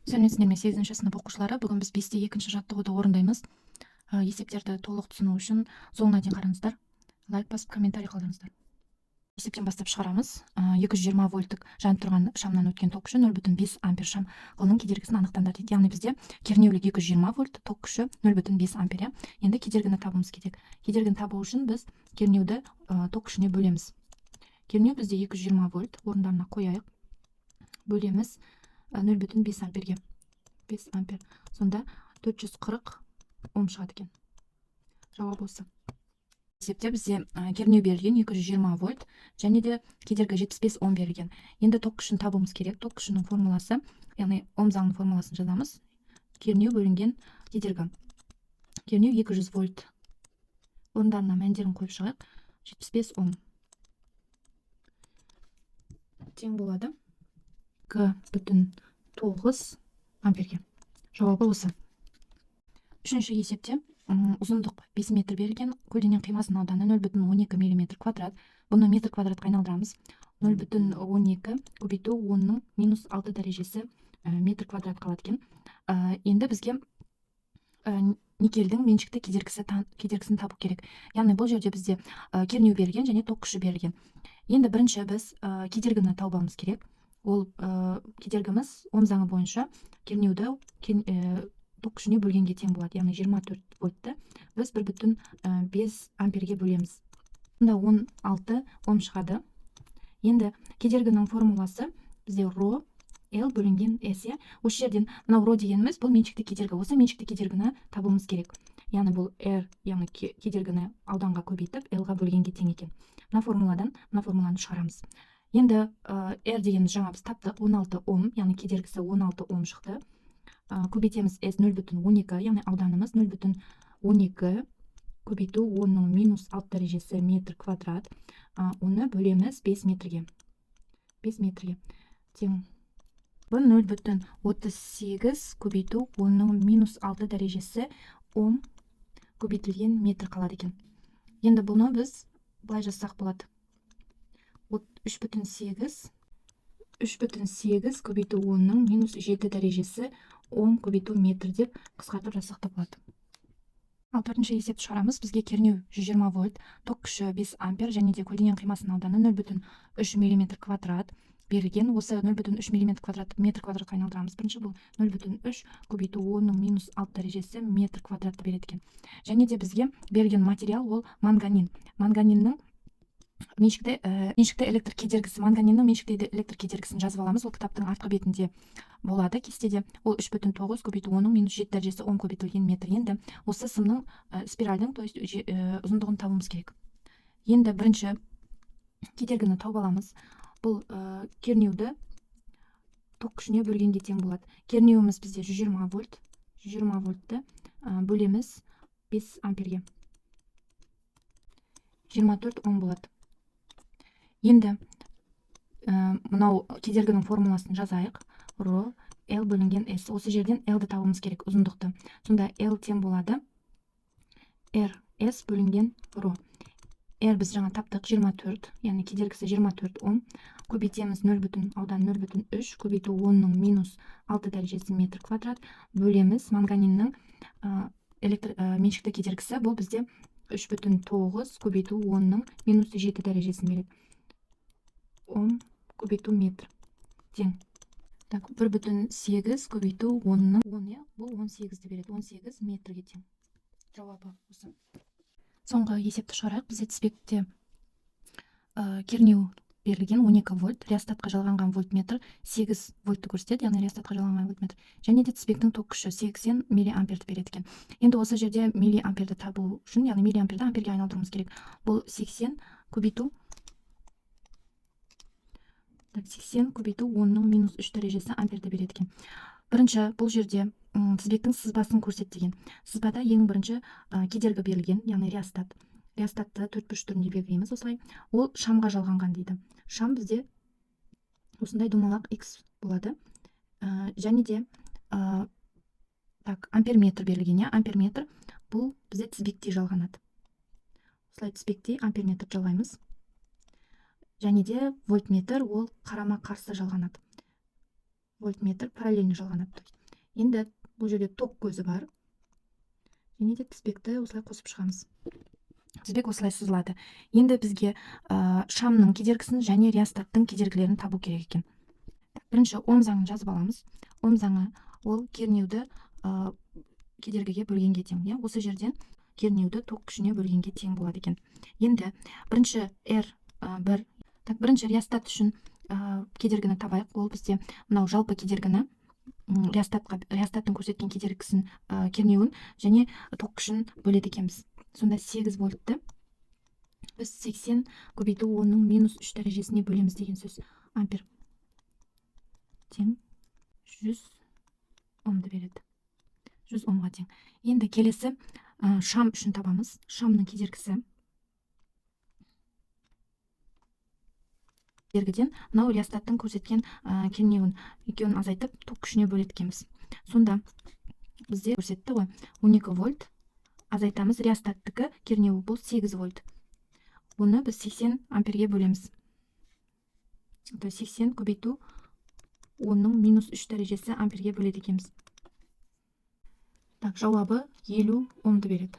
Сәлеметсіздер ме 8-ші сынып оқушылары. Бүгін біз 5-те 2-ші жаттығуды орындаймыз. Есептерді толық түсіну үшін соңына дейін қараңыздар. Лайк басып, комментарий қалдырыңыздар. Есептен бастап шығарамыз. 220 вольттық жанып тұрған шамнан өткен ток күші 0,5 ампер шам ғылының кедергісін анықтаңдар дейді. Яғни бізде кернеулі 220 вольт ток күші 0,5 ампер. Енді кедергіні табуымыз керек. Кедергіні табу үшін біз кернеуді ток күшіне бөлеміз. Кернеу бізде 220 вольт, орындарына қояйық. Бөлеміз 0,5 амперге. 5 ампер. Сонда 440 ом шығады екен. Жауап осы. Есепте бізде кернеу берілген 220 вольт және де кедергі 75 ом берілген. Енді ток күшін табуымыз керек. Ток күшінің формуласы, яғни ом заңының формуласын жазамыз. Кернеу бөлінген кедергі. Кернеу 200 вольт. Орындарына мәндерін қойып шығайық. 75 ом. Тең болады 2,9 амперге. Жауабы осы. Үшінші есепте ұзындық 5 метр берілген, көлденең қимасының ауданы 0,12 мм квадрат. Бұны метр квадратқа айналдырамыз. 0,12 көбейту 10-ның минус 6 дәрежесі метр квадрат қалады екен. Енді бізге никельдің меншікті кедергісін табу керек. Яғни бұл жерде бізде кернеу берілген және ток күші берілген. Енді бірінші біз кедергіні табуымыз керек. Ол кедергіміз ом заңы бойынша кернеуді ток күшіне бөлгенге тең болады. Яғни 24 вольтты біз 1,5 амперге бөлеміз. Онда 16 ом шығады. Енді кедергінің формуласы бізде ро L бөлінген S. Осы жерден мынау ро дегеніміз бұл меншікті кедергі. Осы меншікті кедергіні табуымыз керек. Яғни бұл R, яғни кедергіні ауданға көбейтіп L-ға бөлгенге тең екен. Мына формуланы шығарамыз. Енді R дегеніміз жаңа біз таптық 16 ом, яғни кедергісі 16 ом шықты. Көбейтеміз S 0,12, яғни ауданымыз 0,12 көбейту 10-ның минус 6 дәрежесі метр квадрат. Оны бөлеміз 5 метрге. 5 метрге. Тең. Бұл 0,38 көбейту 10-ның минус 6 дәрежесі ом көбейтілген метр қалады екен. Енді бұны біз былай жазсақ болады. 3,8 көбейту 10-ның минус 7 дәрежесі ом көбейту метр деп қысқартып жазсақ та болады. Ал төртінші есепті шығарамыз. Бізге кернеу 120 вольт, ток күші 5 ампер және де көлденең қимасының ауданы 0,3 мм квадрат берілген. Осы 0,3 мм квадрат метр квадратқа айналдырамыз. Бірінші бұл 0,3 көбейту 10-ның минус 6 дәрежесі метр квадратты береді екен. Және де бізге берілген материал ол манганин. Манганиннің меншікті электр кедергісі, манганиннің меншікті электр кедергісін жазып аламыз. Ол кітаптың артқы бетінде болады. Кестеде ол 3,9 көбейту 10-ның минус 7 дәрежесі ом көбейтілген метр. Енді осы сымның спиральдің, то есть ұзындығын табуымыз керек. Енді бірінші кедергіні тауып аламыз. Бұл кернеуді ток күшіне бөлгенге тең болады. Кернеуіміз бізде 120 вольт. 120 вольтты бөлеміз 5 амперге. 24 ом болады. Енді мынау кедергінің формуласын жазайық. Ро L бөлінген S. Осы жерден L-ді табуымыз керек, ұзындықты. Сонда L тең болады RS бөлінген ро. R біз жаңа таптық 24, яғни кедергісі 24 ом. Көбейтеміз 0,3 көбейту 10-ның минус 6 дәрежесі метр квадрат. Бөлеміз манганиннің меншікті кедергісі. Бұл бізде 3,9 көбейту 10-ның минус 7 дәрежесін береді. Ом көбейту метр. Тең. 1,8 көбейту 10-ның 10, бұл 18-ді береді. 18 метрге тең. Жауабы осы. Соңғы есепті шығарайық. Бізде тізбекте кернеу берілген 12 вольт, реостатқа жалғанған вольтметр 8 вольтты көрсетеді, яғни реостатқа жалғанған вольтметр. Және де тізбектің ток күші 80 миллиамперді береді екен. Енді осы жерде миллиамперді табу үшін, яғни миллиамперді амперге айналдыруымыз керек. Бұл 80 көбейту 10-ның минус 3 дәрежесі амперді береді екен. Бірінші бұл жерде тізбектің сызбасын көрсет деген. Сызбада ең бірінші кедергі берілген, яғни реостат. Реостатты 4 түрінде белгілейміз осылай. Ол шамға жалғанған дейді. Шам бізде осындай домалақ X болады. Және де амперметр берілген. Амперметр бұл бізде тізбектей жалғанады. Осылай тізбектей амперметр жалғаймыз. Және де вольтметр ол қарама қарсы жалғанады. вольтметр параллельно жалғанады. Енді бұл жерде ток көзі бар. Және де тізбекті осылай қосып шығамыз. Тізбек осылай сызылады. Енді бізге шамның кедергісін және реостаттың кедергілерін табу керек екен. Бірінші Ом заңын жазып аламыз. Ом заңы ол кернеуді кедергіге бөлгенге тең. Осы жерден кернеуді ток күшіне бөлгенге тең болады екен. Енді бірінші R1. Бірінші реостат үшін кедергіні табайық. Ол бізде мынау жалпы кедергіні, реостаттың көрсеткен кедергісін, кернеуін және ток күшін бөледі екенбіз. Сонда 8 вольтты біз 80 көбейту 10-ның -3 дәрежесіне бөлеміз деген сөз. Ампер тең 100 омды береді. 100 омға тең. Енді келесі шам үшін табамыз. Шамның кедергісі кедергіден мынау реостаттың көрсеткен кернеуін екеуін азайтып ток күшіне бөледі екенбіз. Сонда бізде көрсетті ғой 12 вольт азайтамыз, реостаттікі кернеуі бұл 8 вольт. Оны біз 80 амперге бөлеміз. 80 көбейту 10-ның -3 дәрежесі амперге бөледі екенбіз. Жауабы 50 омды береді.